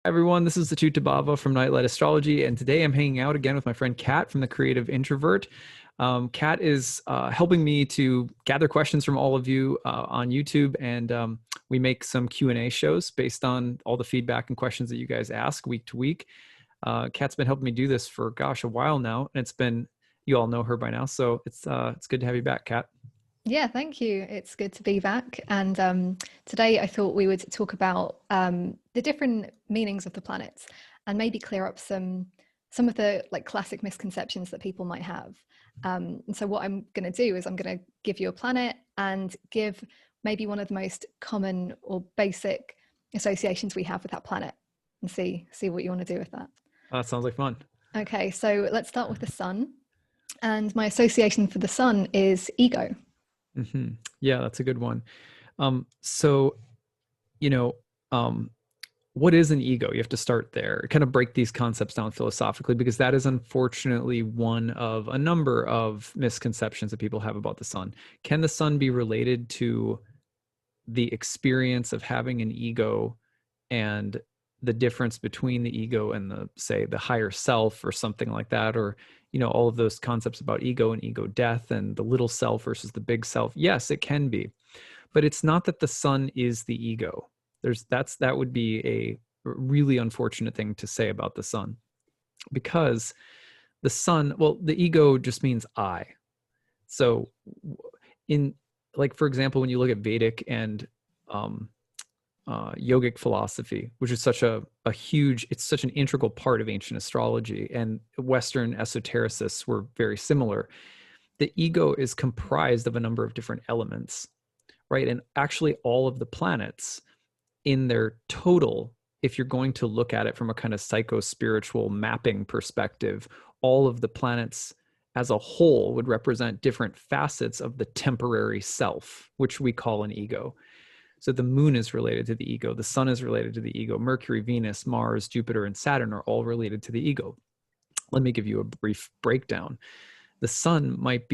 Everyone, this is the acyuta-bhava from Nightlight Astrology, and today I'm hanging out again with my friend Kat from the Creative Introvert. Kat is helping me to gather questions from all of you on YouTube, and we make some Q&A shows based on all the feedback and questions that you guys ask week to week. Kat's been helping me do this for, gosh, a while now, and it's been, you all know her by now, so it's good to have you back, Kat. Yeah, thank you. It's good to be back. And today I thought we would talk about the different meanings of the planets and maybe clear up some of the classic misconceptions that people might have. And so what I'm going to do is I'm going to give you a planet and give maybe one of the most common or basic associations we have with that planet and see what you want to do with that. Sounds like fun. Okay, so let's start with the sun. And my association for the sun is ego. Yeah, that's a good one. So, you know, what is an ego? You have to start there, kind of break these concepts down philosophically, because that is unfortunately one of a number of misconceptions that people have about the sun. Can the sun be related to the experience of having an ego and the difference between the ego and say the higher self or something like that? Or all of those concepts about ego and ego death and the little self versus the big self? Yes, it can be, but it's not that the sun is the ego. That would be a really unfortunate thing to say about the sun, because the sun, well, the ego just means I. So in, like, for example, when you look at Vedic and yogic philosophy, which is such a huge, it's such an integral part of ancient astrology, and Western esotericists were very similar. The ego is comprised of a number of different elements, right? And actually all of the planets in their total, if you're going to look at it from a kind of psycho-spiritual mapping perspective, all of the planets as a whole would represent different facets of the temporary self, which we call an ego. So the moon is related to the ego, the sun is related to the ego, Mercury, Venus, Mars, Jupiter, and Saturn are all related to the ego. Let me give you a brief breakdown. The sun might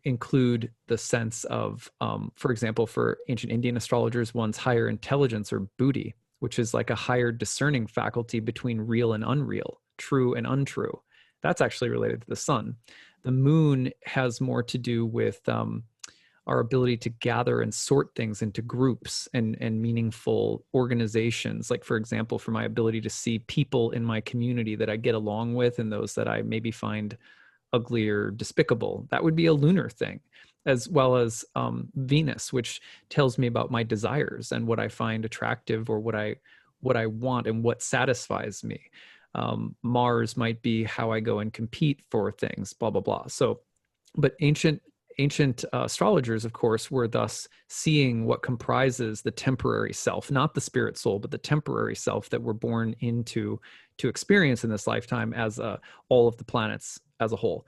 include the sense of, for example, for ancient Indian astrologers, one's higher intelligence or buddhi, which is like a higher discerning faculty between real and unreal, true and untrue. That's actually related to the sun. The moon has more to do with our ability to gather and sort things into groups and meaningful organizations. Like, for example, for my ability to see people in my community that I get along with and those that I maybe find ugly or despicable. That would be a lunar thing, as well as Venus, which tells me about my desires and what I find attractive or what I want and what satisfies me. Mars might be how I go and compete for things, blah, blah, blah. So, but ancient astrologers, of course, were thus seeing what comprises the temporary self, not the spirit soul, but the temporary self that we're born into to experience in this lifetime as all of the planets as a whole.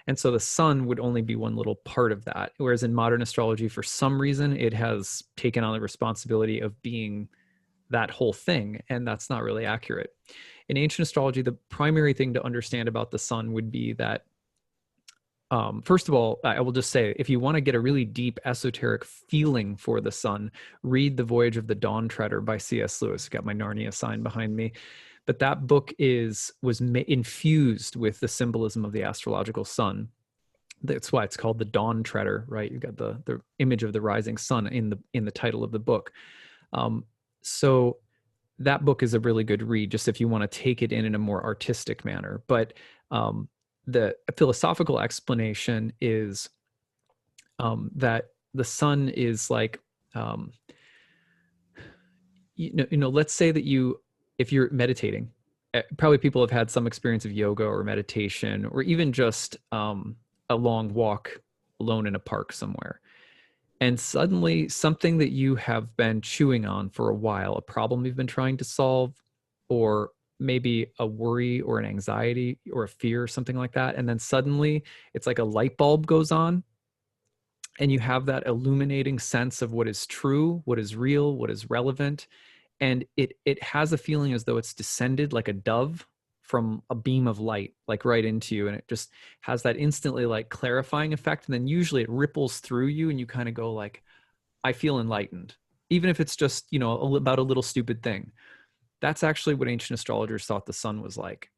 And so the sun would only be one little part of that. Whereas in modern astrology, for some reason, it has taken on the responsibility of being that whole thing. And that's not really accurate. In ancient astrology, the primary thing to understand about the sun would be that, first of all, I will just say, if you want to get a really deep esoteric feeling for the sun, read The Voyage of the Dawn Treader by C.S. Lewis. Got my Narnia sign behind me. But that book was infused with the symbolism of the astrological sun. That's why it's called the Dawn Treader, right? You've got the image of the rising sun in the title of the book. So that book is a really good read, just if you want to take it in a more artistic manner. But the philosophical explanation is that the sun is like, let's say that if you're meditating, probably people have had some experience of yoga or meditation, or even just a long walk alone in a park somewhere. And suddenly something that you have been chewing on for a while, a problem you've been trying to solve, or maybe a worry or an anxiety or a fear or something like that. And then suddenly it's like a light bulb goes on and you have that illuminating sense of what is true, what is real, what is relevant. And it has a feeling as though it's descended like a dove from a beam of light, like right into you. And it just has that instantly like clarifying effect. And then usually it ripples through you and you kind of go like, I feel enlightened, even if it's just, about a little stupid thing. That's actually what ancient astrologers thought the sun was like.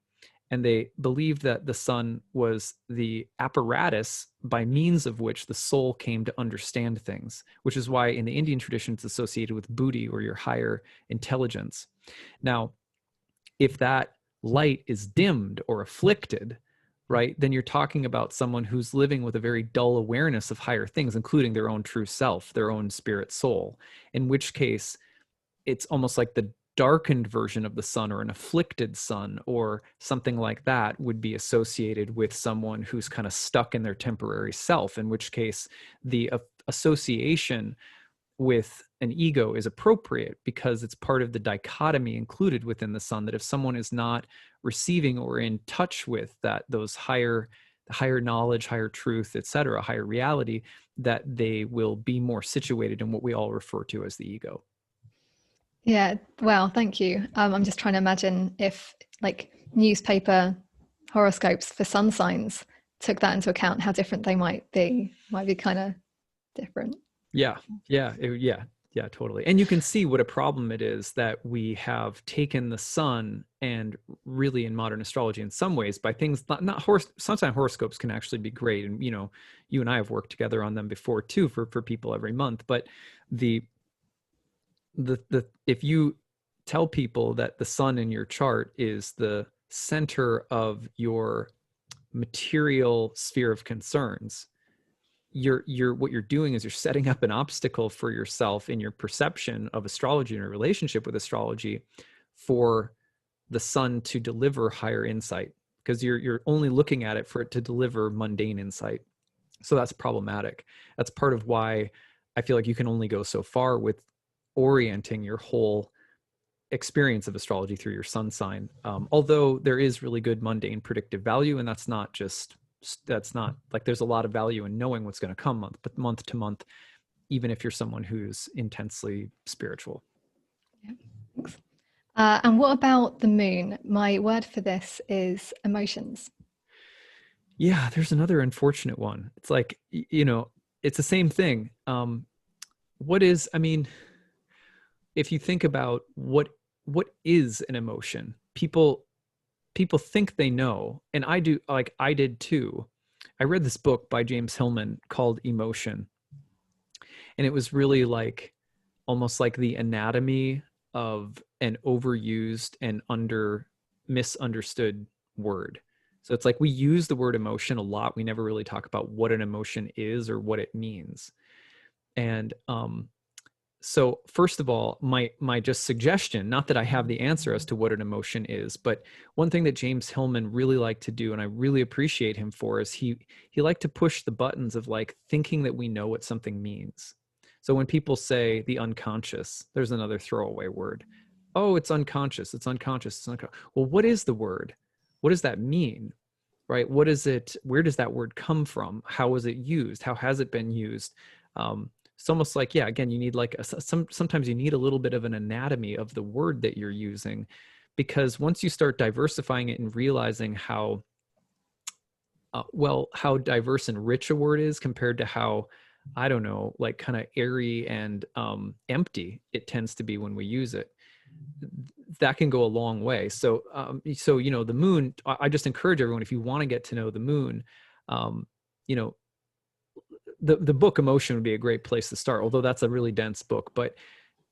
And they believed that the sun was the apparatus by means of which the soul came to understand things, which is why in the Indian tradition it's associated with buddhi, or your higher intelligence. Now, if that light is dimmed or afflicted, right, then you're talking about someone who's living with a very dull awareness of higher things, including their own true self, their own spirit soul, in which case it's almost like the darkened version of the sun, or an afflicted sun or something like that, would be associated with someone who's kind of stuck in their temporary self, in which case the association with an ego is appropriate, because it's part of the dichotomy included within the sun, that if someone is not receiving or in touch with those higher knowledge, higher truth, etc., higher reality, that they will be more situated in what we all refer to as the ego. Yeah, well, thank you. I'm just trying to imagine if like newspaper horoscopes for sun signs took that into account, how different they might be. Might be kind of different. Yeah, yeah, yeah, totally. And you can see what a problem it is that we have taken the sun, and really in modern astrology, in some ways, by things not sometimes horoscopes can actually be great, and you and I have worked together on them before too, for people every month. But the if you tell people that the sun in your chart is the center of your material sphere of concerns, you're what you're doing is you're setting up an obstacle for yourself in your perception of astrology and your relationship with astrology, for the sun to deliver higher insight, because you're only looking at it for it to deliver mundane insight. So that's problematic. That's part of why I feel like you can only go so far with orienting your whole experience of astrology through your sun sign. Although there is really good mundane predictive value, and that's not like, there's a lot of value in knowing what's going to come month to month, even if you're someone who's intensely spiritual. Yeah, thanks. And what about the moon? My word for this is emotions. Yeah, there's another unfortunate one. It's like, it's the same thing. I mean, if you think about what is an emotion, people think they know, and I did too. I read this book by James Hillman called Emotion, and it was really like almost like the anatomy of an overused and misunderstood word. So it's like we use the word emotion a lot. We never really talk about what an emotion is or what it means. And so first of all, my just suggestion, not that I have the answer as to what an emotion is, but one thing that James Hillman really liked to do, and I really appreciate him for, is he liked to push the buttons of like thinking that we know what something means. So when people say the unconscious, there's another throwaway word. Oh, it's unconscious. It's unconscious. It's unconscious. Well, what is the word? What does that mean? Right? What is it? Where does that word come from? How was it used? How has it been used? It's almost like, yeah, again, you need like sometimes you need a little bit of an anatomy of the word that you're using, because once you start diversifying it and realizing how how diverse and rich a word is compared to how, I don't know, like kind of airy and empty it tends to be when we use it, that can go a long way. So the moon, I just encourage everyone, if you want to get to know the moon, you know the book Emotion would be a great place to start, although that's a really dense book. But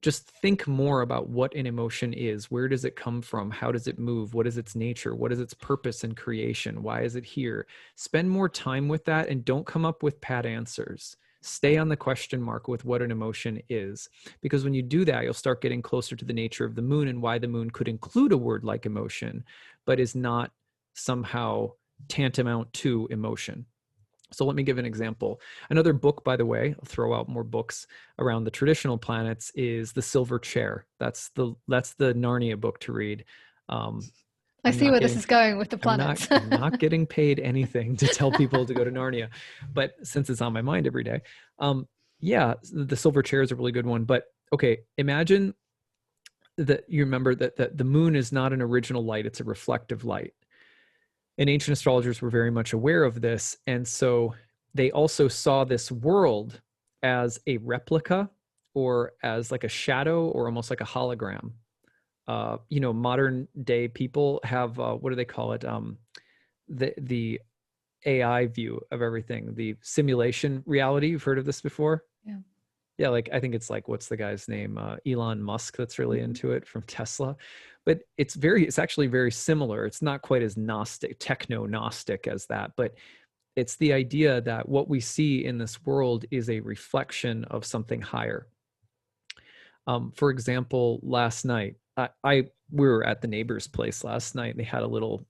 just think more about what an emotion is. Where does it come from? How does it move? What is its nature? What is its purpose in creation? Why is it here? Spend more time with that, and don't come up with pat answers. Stay on the question mark with what an emotion is, because when you do that, you'll start getting closer to the nature of the moon and why the moon could include a word like emotion, but is not somehow tantamount to emotion. So let me give an example. Another book, by the way, I'll throw out more books around the traditional planets, is The Silver Chair. That's the Narnia book to read. I see where this is going with the I'm planets. not getting paid anything to tell people to go to Narnia, but since it's on my mind every day, yeah, The Silver Chair is a really good one. But okay, imagine that you remember that the moon is not an original light; it's a reflective light. And ancient astrologers were very much aware of this. And so they also saw this world as a replica, or as like a shadow, or almost like a hologram modern day people have, what do they call it? The AI view of everything, the simulation reality. You've heard of this before? Yeah. Yeah, like I think it's like, what's the guy's name? Elon Musk, that's really Mhm. into it, from Tesla. But it's actually very similar. It's not quite as Gnostic, techno-Gnostic as that, but it's the idea that what we see in this world is a reflection of something higher. For example, last night, we were at the neighbor's place last night, and they had a little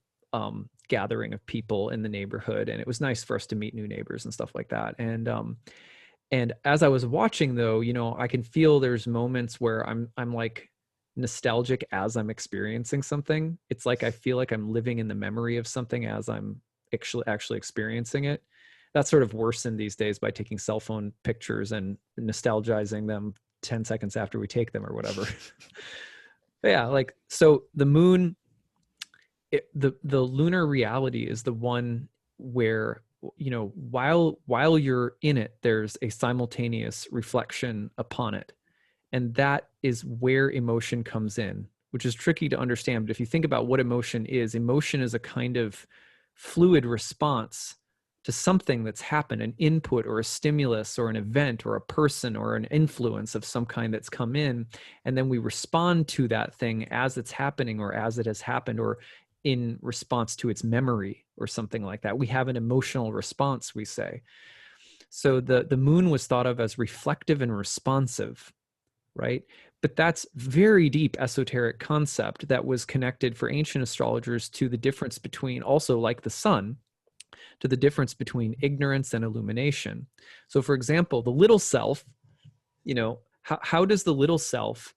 gathering of people in the neighborhood, and it was nice for us to meet new neighbors and stuff like that. And as I was watching, though, I can feel there's moments where I'm like nostalgic as I'm experiencing something. It's like I feel like I'm living in the memory of something as I'm actually experiencing it. That's sort of worsened these days by taking cell phone pictures and nostalgizing them 10 seconds after we take them or whatever. But yeah, like, so the moon, the lunar reality is the one where, while you're in it, there's a simultaneous reflection upon it, and that is where emotion comes in, which is tricky to understand. But if you think about what emotion is a kind of fluid response to something that's happened, an input or a stimulus or an event or a person or an influence of some kind that's come in, and then we respond to that thing as it's happening or as it has happened, or in response to its memory or something like that. We have an emotional response, we say. So the moon was thought of as reflective and responsive, right? But that's very deep esoteric concept that was connected for ancient astrologers to the difference between, also like the sun, to the difference between ignorance and illumination. So for example, the little self, how does the little self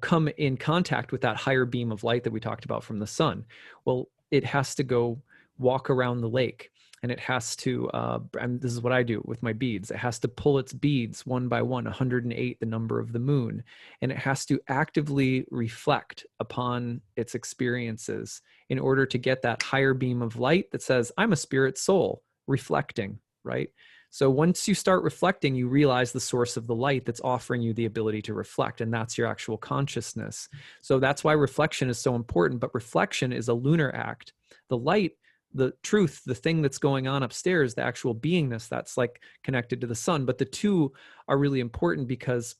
come in contact with that higher beam of light that we talked about from the sun? Well, it has to go walk around the lake, and it has to, and this is what I do with my beads, it has to pull its beads one by one, 108, the number of the moon, and it has to actively reflect upon its experiences in order to get that higher beam of light that says, I'm a spirit soul reflecting, right? So once you start reflecting, you realize the source of the light that's offering you the ability to reflect, and that's your actual consciousness. So that's why reflection is so important, but reflection is a lunar act. The light, the truth, the thing that's going on upstairs, the actual beingness, that's like connected to the sun. But the two are really important because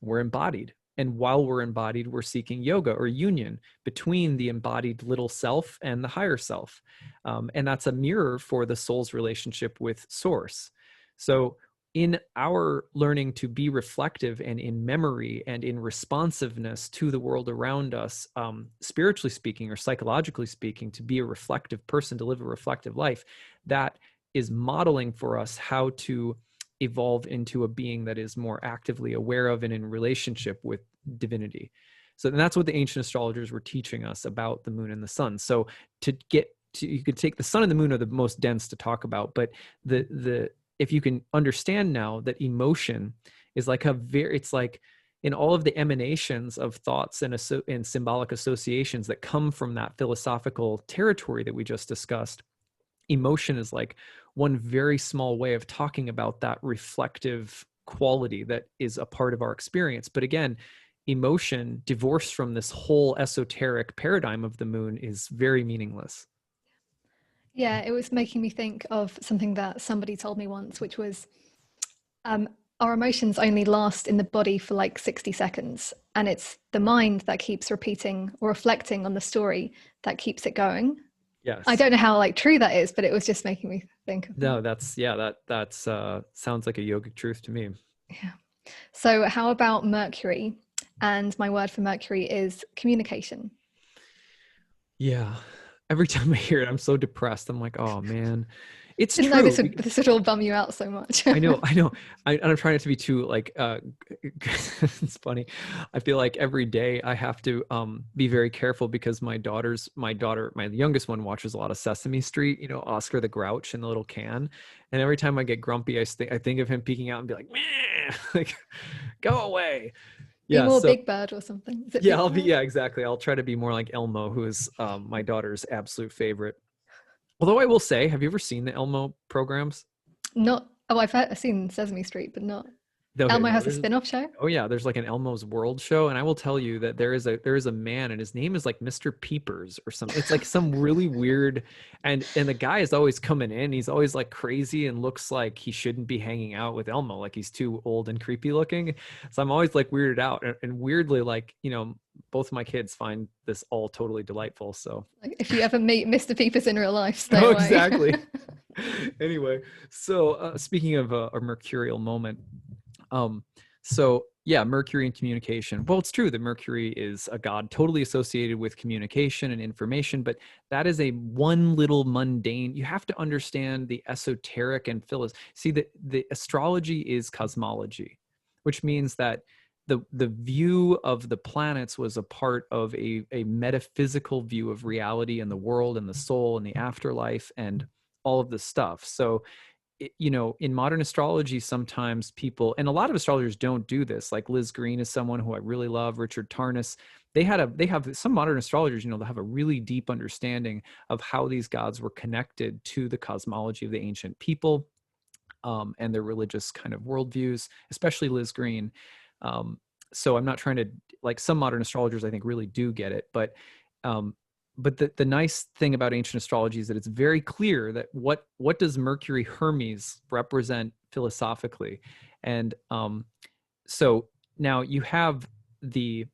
we're embodied. And while we're embodied, we're seeking yoga or union between the embodied little self and the higher self. And that's a mirror for the soul's relationship with source. So in our learning to be reflective and in memory and in responsiveness to the world around us, spiritually speaking or psychologically speaking, to be a reflective person, to live a reflective life, that is modeling for us how to evolve into a being that is more actively aware of and in relationship with divinity. So that's what the ancient astrologers were teaching us about the moon and the sun. So you could take the sun and the moon are the most dense to talk about, but if you can understand now that emotion is like it's like in all of the emanations of thoughts and symbolic associations that come from that philosophical territory that we just discussed, emotion is like one very small way of talking about that reflective quality that is a part of our experience. But again, emotion divorced from this whole esoteric paradigm of the moon is very meaningless. Yeah, it was making me think of something that somebody told me once, which was um, our emotions only last in the body for like 60 seconds. And it's the mind that keeps repeating or reflecting on the story that keeps it going. I Yes. don't know how like true that is, but it was just making me think of that. No, that's sounds like a yogic truth to me. Yeah. So how about Mercury? And my word for Mercury is communication. Yeah. Every time I hear it, I'm so depressed. I'm like, oh man. It's Didn't know true. this would all bum you out so much. I know, I know. I'm trying not to be too like it's funny. I feel like every day I have to be very careful because my youngest one watches a lot of Sesame Street, Oscar the Grouch in the little can. And every time I get grumpy, I think of him peeking out and be like, man, like go away. Be Yeah, more so Big Bird or something. Is it yeah, Big Bird? yeah, exactly. I'll try to be more like Elmo, who is my daughter's absolute favorite. Although I will say, have you ever seen the Elmo programs? Not. Oh, I've seen Sesame Street, but not. Okay, Elmo no, has a spin-off show. oh yeah, there's like an Elmo's World show, and I will tell you that there is a man, and his name is like Mr. Peepers or something. It's like some really weird, and the guy is always coming in. He's always like crazy and looks like he shouldn't be hanging out with Elmo, like he's too old and creepy looking. So I'm always like weirded out, and weirdly, like, both of my kids find this all totally delightful. So Like, if you ever meet Mr. Peepers in real life, stay oh, away. exactly. Anyway, so speaking of a mercurial moment, um, so yeah, Mercury and communication. Well, it's true that Mercury is a god totally associated with communication and information, but that is a one little mundane. You have to understand the esoteric and see that the astrology is cosmology, which means that the view of the planets was a part of a metaphysical view of reality and the world and the soul and the afterlife and all of this stuff. So in modern astrology, sometimes people, and a lot of astrologers don't do this. Like Liz Green is someone who I really love. Richard Tarnas, they have some modern astrologers, they have a really deep understanding of how these gods were connected to the cosmology of the ancient people, and their religious kind of worldviews, especially Liz Green. So I'm not trying to, like, some modern astrologers I think really do get it, um, but the nice thing about ancient astrology is that it's very clear that what does Mercury Hermes represent philosophically. And so now you have the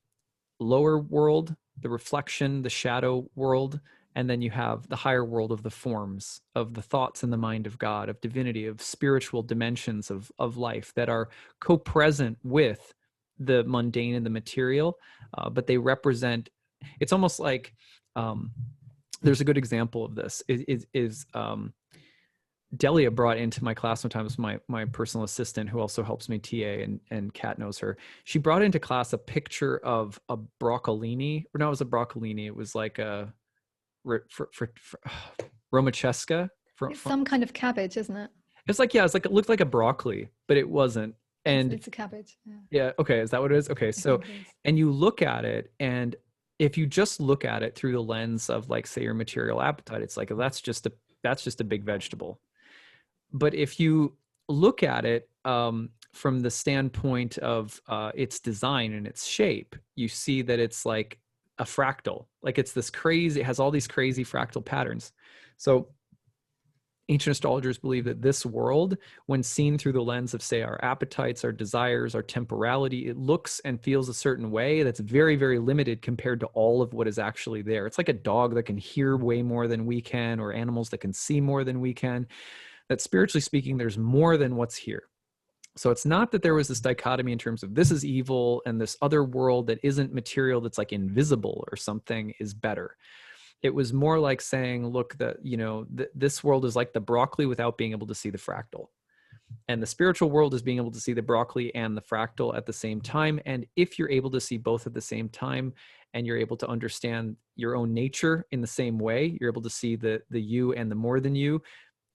lower world, the reflection, the shadow world, and then you have the higher world of the forms, of the thoughts in the mind of God, of divinity, of spiritual dimensions of life that are co-present with the mundane and the material, but they represent, it's almost like, there's a good example of this is Delia brought into my class sometimes, my personal assistant who also helps me TA, and Kat knows her. She brought into class a picture of a broccolini, or no, it was a broccolini. It was like a Romachesca. It's some kind of cabbage, isn't it? It's like, yeah, it looked like a broccoli, but it wasn't. And it's a cabbage. yeah, okay, is that what it is? Okay, so, and you look at it, and if you just look at it through the lens of, like, say, your material appetite, it's like, that's just a big vegetable. But if you look at it from the standpoint of its design and its shape, you see that it's like a fractal. Like, it's this crazy, it has all these crazy fractal patterns. So ancient astrologers believe that this world, when seen through the lens of, say, our appetites, our desires, our temporality, it looks and feels a certain way that's very, very limited compared to all of what is actually there. It's like a dog that can hear way more than we can, or animals that can see more than we can. That spiritually speaking, there's more than what's here. So it's not that there was this dichotomy in terms of this is evil and this other world that isn't material, that's like invisible or something, is better. It was more like saying, look, this world is like the broccoli without being able to see the fractal. And the spiritual world is being able to see the broccoli and the fractal at the same time. And if you're able to see both at the same time, and you're able to understand your own nature in the same way, you're able to see the you and the more than you,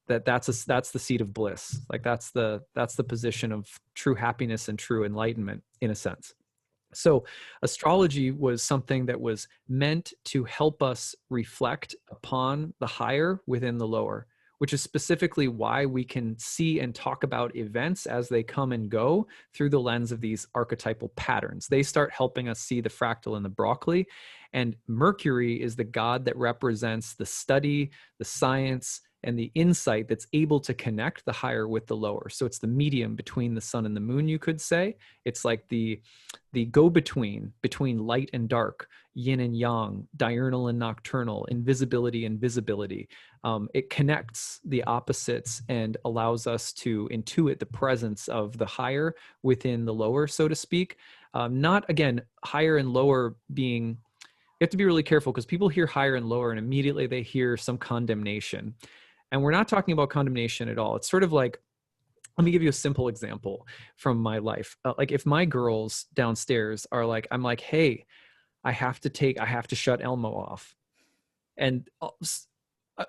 that's the seat of bliss. Like, that's the position of true happiness and true enlightenment, in a sense. So astrology was something that was meant to help us reflect upon the higher within the lower, which is specifically why we can see and talk about events as they come and go through the lens of these archetypal patterns. They start helping us see the fractal and the broccoli. And Mercury is the god that represents the study, the science, and the insight that's able to connect the higher with the lower. So it's the medium between the sun and the moon, you could say. It's like the go-between between light and dark, yin and yang, diurnal and nocturnal, invisibility and visibility. It connects the opposites and allows us to intuit the presence of the higher within the lower, so to speak. Not, again, higher and lower being, you have to be really careful, because people hear higher and lower and immediately they hear some condemnation. And we're not talking about condemnation at all. It's sort of like, let me give you a simple example from my life. Like, if my girls downstairs are like, I'm like, hey, I have to shut Elmo off. And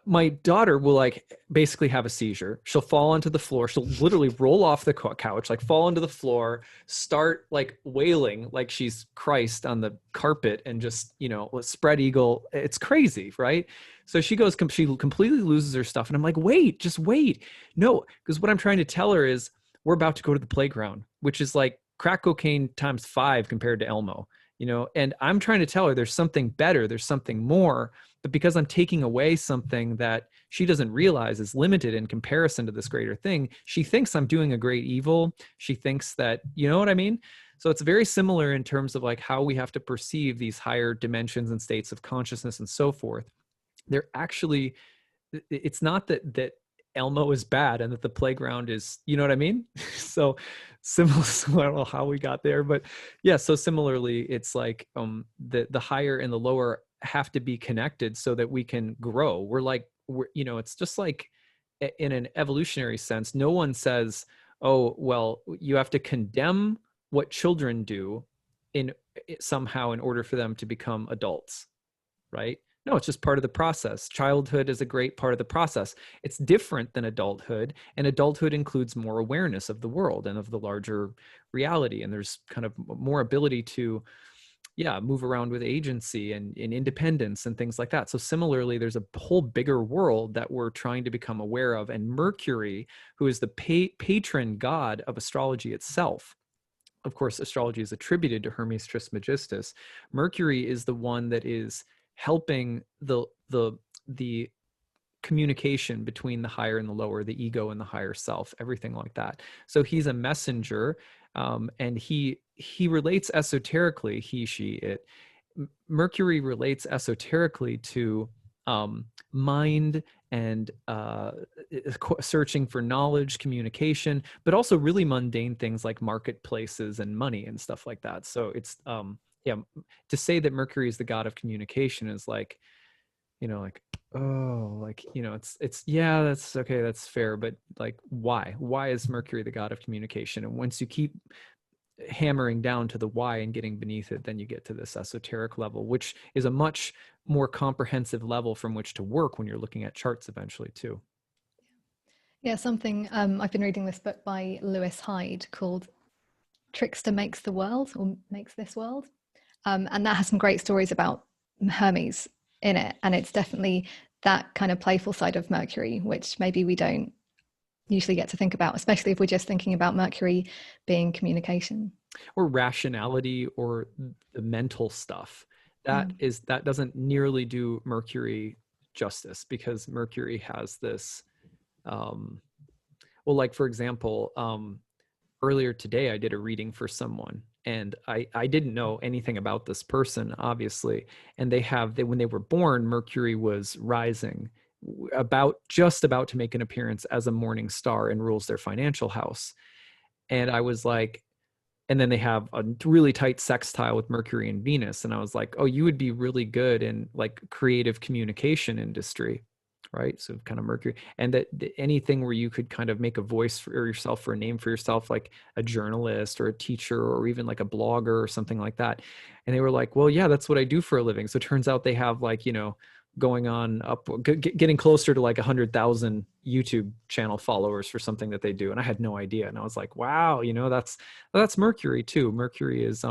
my daughter will, like, basically have a seizure. She'll fall onto the floor. She'll literally roll off the couch, like fall onto the floor, start like wailing like she's Christ on the carpet, and just, spread eagle. It's crazy, right? So she completely loses her stuff. And I'm like, wait, just wait. No, because what I'm trying to tell her is, we're about to go to the playground. which is like crack cocaine times 5 compared to Elmo, and I'm trying to tell her there's something better, there's something more, but because I'm taking away something that she doesn't realize is limited in comparison to this greater thing, she thinks I'm doing a great evil. She thinks that, you know what I mean? So it's very similar in terms of like how we have to perceive these higher dimensions and states of consciousness and so forth. They're actually, it's not that Elmo is bad and that the playground is, you know what I mean? So similar, I don't know how we got there, but yeah. So similarly, it's like the higher and the lower have to be connected so that we can grow. It's just like in an evolutionary sense, no one says, oh, well, you have to condemn what children do in somehow in order for them to become adults, right? No, it's just part of the process. Childhood is a great part of the process. It's different than adulthood, and adulthood includes more awareness of the world and of the larger reality. And there's kind of more ability to, move around with agency and independence and things like that. So similarly, there's a whole bigger world that we're trying to become aware of. And Mercury, who is the patron god of astrology itself, of course, astrology is attributed to Hermes Trismegistus. Mercury is the one that is helping the communication between the higher and the lower, the ego and the higher self, everything like that. So he's a messenger, and he relates esoterically. It. Mercury relates esoterically to mind and searching for knowledge, communication, but also really mundane things like marketplaces and money and stuff like that. So it's to say that Mercury is the god of communication is like, it's yeah, that's okay, that's fair, but like why is Mercury the god of communication? And once you keep hammering down to the why and getting beneath it, then you get to this esoteric level, which is a much more comprehensive level from which to work when you're looking at charts eventually too. Yeah, something I've been reading this book by Lewis Hyde called Trickster Makes the World, or Makes This World. And that has some great stories about Hermes in it. And it's definitely that kind of playful side of Mercury, which maybe we don't usually get to think about, especially if we're just thinking about Mercury being communication. Or rationality or the mental stuff. That doesn't nearly do Mercury justice, because Mercury has this, like for example, earlier today I did a reading for someone, and I didn't know anything about this person, obviously. And when they were born, Mercury was rising, just about to make an appearance as a morning star and rules their financial house. And I was like, and then they have a really tight sextile with Mercury and Venus. And I was like, oh, you would be really good in like creative communication industry, right? So kind of Mercury, and that anything where you could kind of make a voice for yourself, for a name for yourself, like a journalist or a teacher or even like a blogger or something like that. And they were like, well, yeah, that's what I do for a living. So it turns out they have like, going on up, getting closer to like 100,000 YouTube channel followers for something that they do. And I had no idea. And I was like, wow, that's Mercury too. Mercury is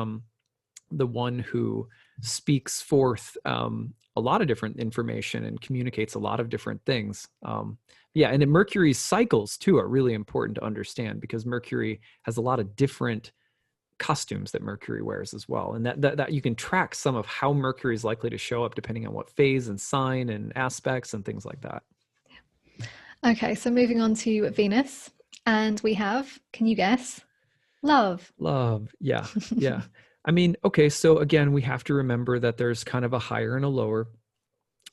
the one who speaks forth a lot of different information and communicates a lot of different things. And then Mercury's cycles too are really important to understand, because Mercury has a lot of different costumes that Mercury wears as well. And that you can track some of how Mercury is likely to show up depending on what phase and sign and aspects and things like that. Okay, so moving on to Venus, and we have, can you guess? Love. Love. Yeah. Yeah. I mean, okay, so again, we have to remember that there's kind of a higher and a lower.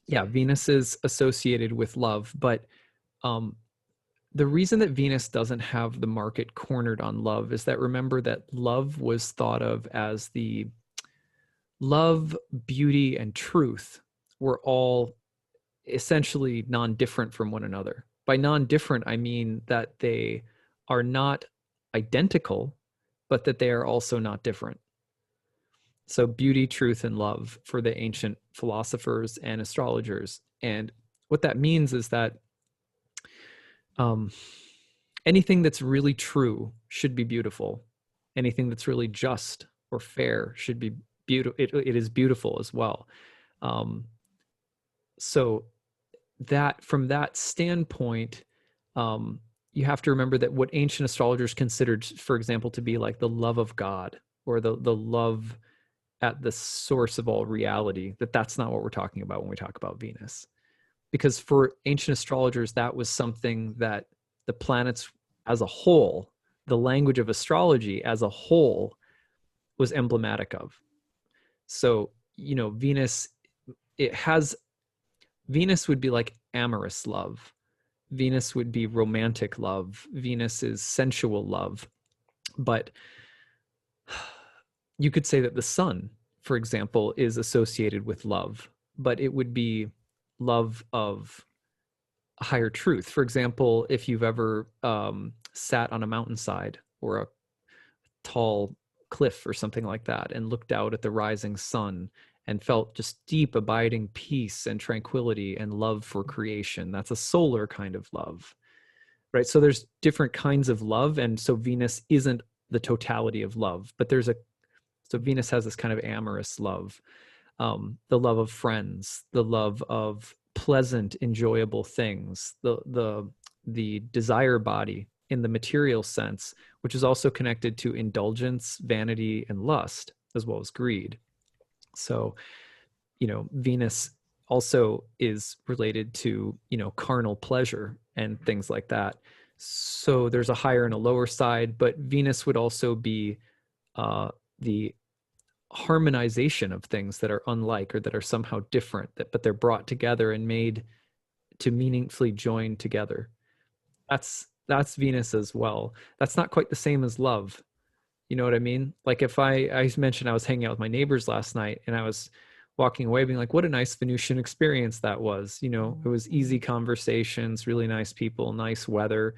Yeah, Venus is associated with love, but the reason that Venus doesn't have the market cornered on love is that, remember that love was thought of as the love, beauty, and truth were all essentially non-different from one another. By non-different, I mean that they are not identical, but that they are also not different. So beauty, truth, and love for the ancient philosophers and astrologers. And what that means is that anything that's really true should be beautiful. Anything that's really just or fair should be beautiful. It is beautiful as well. So that from that standpoint, you have to remember that what ancient astrologers considered, for example, to be like the love of God, or the love at the source of all reality, that's not what we're talking about when we talk about Venus. Because for ancient astrologers, that was something that the planets as a whole, the language of astrology as a whole, was emblematic of. So, Venus, Venus would be like amorous love. Venus would be romantic love. Venus is sensual love. But you could say that the sun, for example, is associated with love, but it would be love of a higher truth. For example, if you've ever sat on a mountainside or a tall cliff or something like that and looked out at the rising sun and felt just deep abiding peace and tranquility and love for creation, that's a solar kind of love, right? So there's different kinds of love, and so Venus isn't the totality of love, but so Venus has this kind of amorous love, the love of friends, the love of pleasant, enjoyable things, the desire body in the material sense, which is also connected to indulgence, vanity, and lust, as well as greed. So, Venus also is related to, carnal pleasure and things like that. So there's a higher and a lower side, but Venus would also be the harmonization of things that are unlike or that are somehow different, but they're brought together and made to meaningfully join together. That's Venus as well. That's not quite the same as love. You know what I mean? Like if I mentioned I was hanging out with my neighbors last night and I was walking away being like, what a nice Venusian experience that was. It was easy conversations, really nice people, nice weather.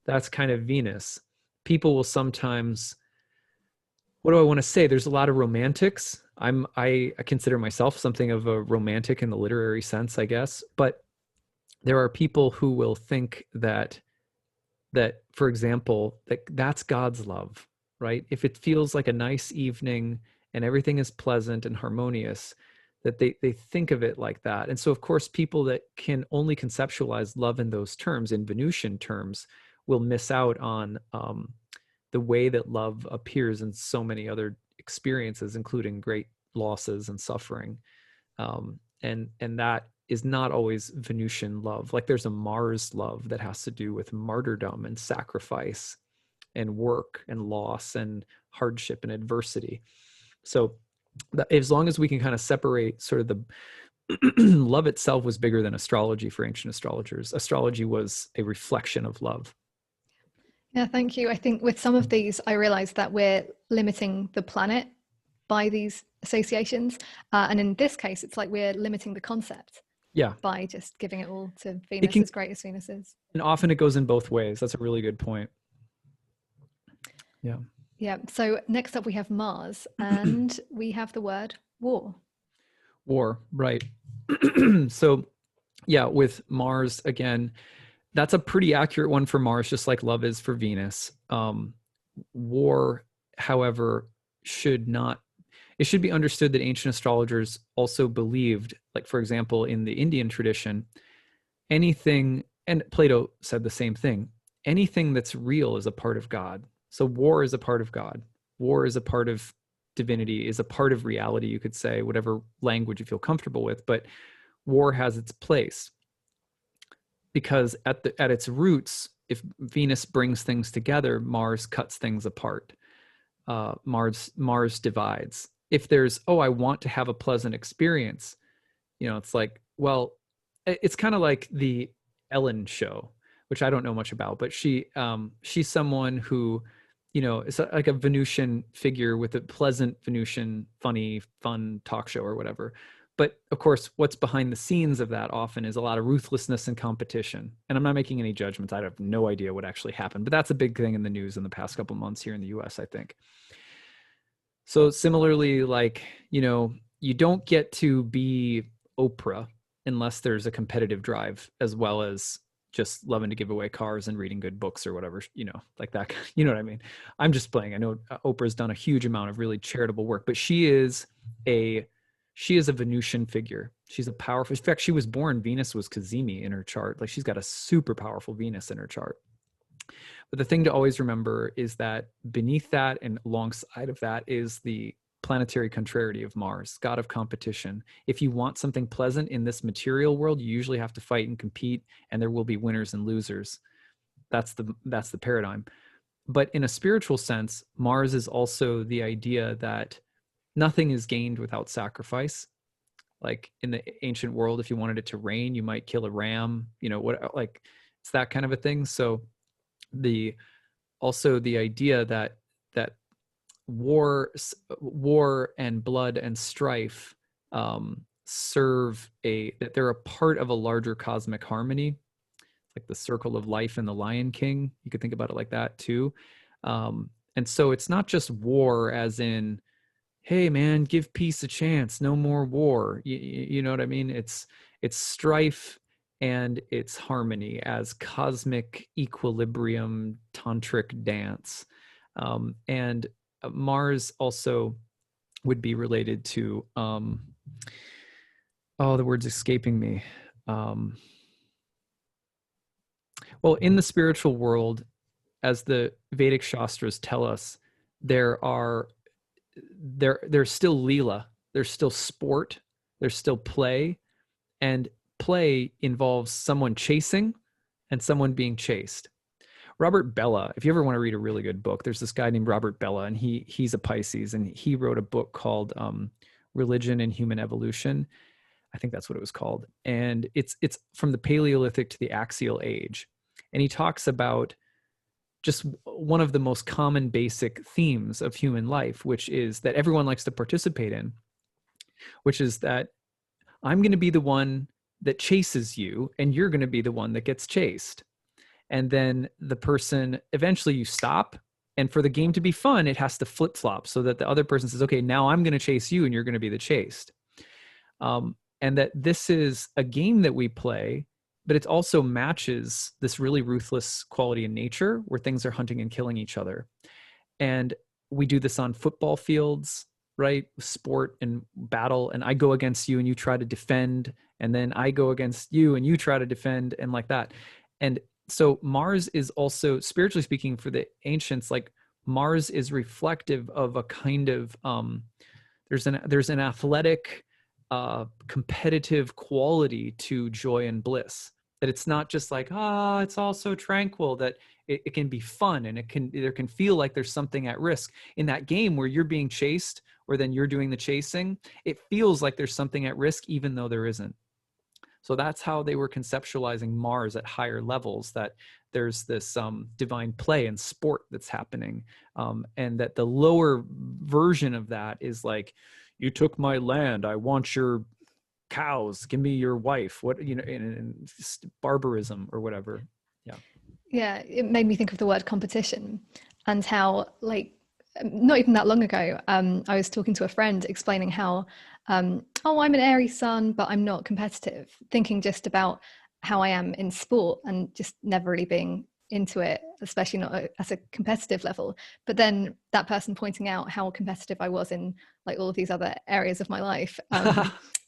That's kind of Venus. People will sometimes, what do I want to say? There's a lot of romantics. I consider myself something of a romantic in the literary sense, I guess. But there are people who will think that for example, that's God's love, right? If it feels like a nice evening and everything is pleasant and harmonious, that they think of it like that. And so of course people that can only conceptualize love in those terms, in Venusian terms, will miss out on the way that love appears in so many other experiences, including great losses and suffering. And that is not always Venusian love. Like there's a Mars love that has to do with martyrdom and sacrifice and work and loss and hardship and adversity. So as long as we can kind of separate sort of the love itself was bigger than astrology for ancient astrologers. Astrology was a reflection of love. Yeah, thank you. I think with some of these, I realized that we're limiting the planet by these associations. And in this case, it's like we're limiting the concept. Yeah. By just giving it all to Venus, as great as Venus is. And often it goes in both ways. That's a really good point. Yeah. Yeah. So next up we have Mars, and we have the word war. War, right. So yeah, with Mars, again, that's a pretty accurate one for Mars, just like love is for Venus. War, however, should be understood that ancient astrologers also believed, like, for example, in the Indian tradition, anything, and Plato said the same thing, anything that's real is a part of God. So war is a part of God. War is a part of divinity, is a part of reality, you could say, whatever language you feel comfortable with. But war has its place because at its roots, if Venus brings things together, Mars cuts things apart. Mars divides. If there's, I want to have a pleasant experience, it's like, well, it's kind of like the Ellen show, which I don't know much about, but she's someone who, is like a Venusian figure with a pleasant Venusian, funny, fun talk show or whatever. But of course, what's behind the scenes of that often is a lot of ruthlessness and competition. And I'm not making any judgments. I have no idea what actually happened, but that's a big thing in the news in the past couple months here in the US, I think. So similarly, like, you don't get to be Oprah unless there's a competitive drive, as well as just loving to give away cars and reading good books or whatever, like that. You know what I mean? I'm just playing. I know Oprah's done a huge amount of really charitable work, but she is a Venusian figure. She's a powerful, in fact, she was born, Venus was Cazimi in her chart. Like she's got a super powerful Venus in her chart. But the thing to always remember is that beneath that and alongside of that is the planetary contrariety of Mars, god of competition. If you want something pleasant in this material world, you usually have to fight and compete, and there will be winners and losers. That's the paradigm. But in a spiritual sense, Mars is also the idea that nothing is gained without sacrifice. Like in the ancient world, if you wanted it to rain, you might kill a ram, what, like it's that kind of a thing. So the also the idea that war and blood and strife serve that they're a part of a larger cosmic harmony, like the circle of life in the Lion King. You could think about it like that too. And so it's not just war as in, hey man, give peace a chance, no more war. You know what I mean? It's strife and it's harmony as cosmic equilibrium tantric dance. And Mars also would be related to the word's escaping me. Well, in the spiritual world, as the Vedic Shastras tell us, there's still Leela, there's still sport, there's still play, and play involves someone chasing and someone being chased. Robert Bella, if you ever want to read a really good book, there's this guy named Robert Bella, and he's a Pisces, and he wrote a book called Religion and Human Evolution. I think that's what it was called. And it's from the Paleolithic to the Axial Age. And he talks about just one of the most common basic themes of human life, which is that everyone likes to participate in, which is that I'm going to be the one that chases you, and you're going to be the one that gets chased. And then the person, eventually you stop. And for the game to be fun, it has to flip flop so that the other person says, okay, now I'm going to chase you and you're going to be the chased. And that this is a game that we play, but it also matches this really ruthless quality in nature where things are hunting and killing each other. And we do this on football fields, right? Sport and battle. And I go against you and you try to defend. And then I go against you and you try to defend, and like that. And so Mars is also, spiritually speaking, for the ancients, like Mars is reflective of a kind of there's an athletic competitive quality to joy and bliss, that it's not just like it's all so tranquil, that it can be fun, and there can feel like there's something at risk in that game where you're being chased or then you're doing the chasing. It feels like there's something at risk even though there isn't. So that's how they were conceptualizing Mars at higher levels, that there's this divine play and sport that's happening. And that the lower version of that is like, you took my land, I want your cows, give me your wife, in barbarism or whatever. Yeah, it made me think of the word competition, and how, like, not even that long ago, I was talking to a friend explaining how, I'm an Aries sun, but I'm not competitive, thinking just about how I am in sport and just never really being into it, especially not at a competitive level. But then that person pointing out how competitive I was in like all of these other areas of my life,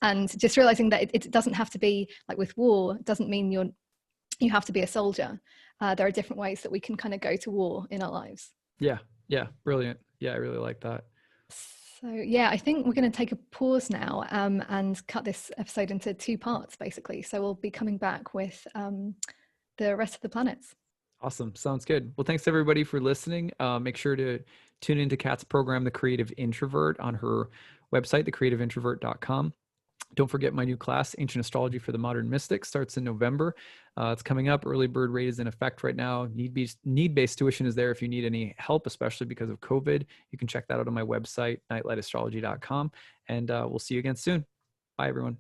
and just realizing that it doesn't have to be like with war. It doesn't mean you have to be a soldier. There are different ways that we can kind of go to war in our lives. Yeah, brilliant. Yeah, I really like that. So yeah, I think we're going to take a pause now, and cut this episode into 2 parts, basically. So we'll be coming back with the rest of the planets. Awesome. Sounds good. Well, thanks everybody for listening. Make sure to tune into Kat's program, The Creative Introvert, on her website, thecreativeintrovert.com. Don't forget my new class, Ancient Astrology for the Modern Mystic, starts in November. It's coming up. Early bird rate is in effect right now. Need-based tuition is there if you need any help, especially because of COVID. You can check that out on my website, nightlightastrology.com. And we'll see you again soon. Bye, everyone.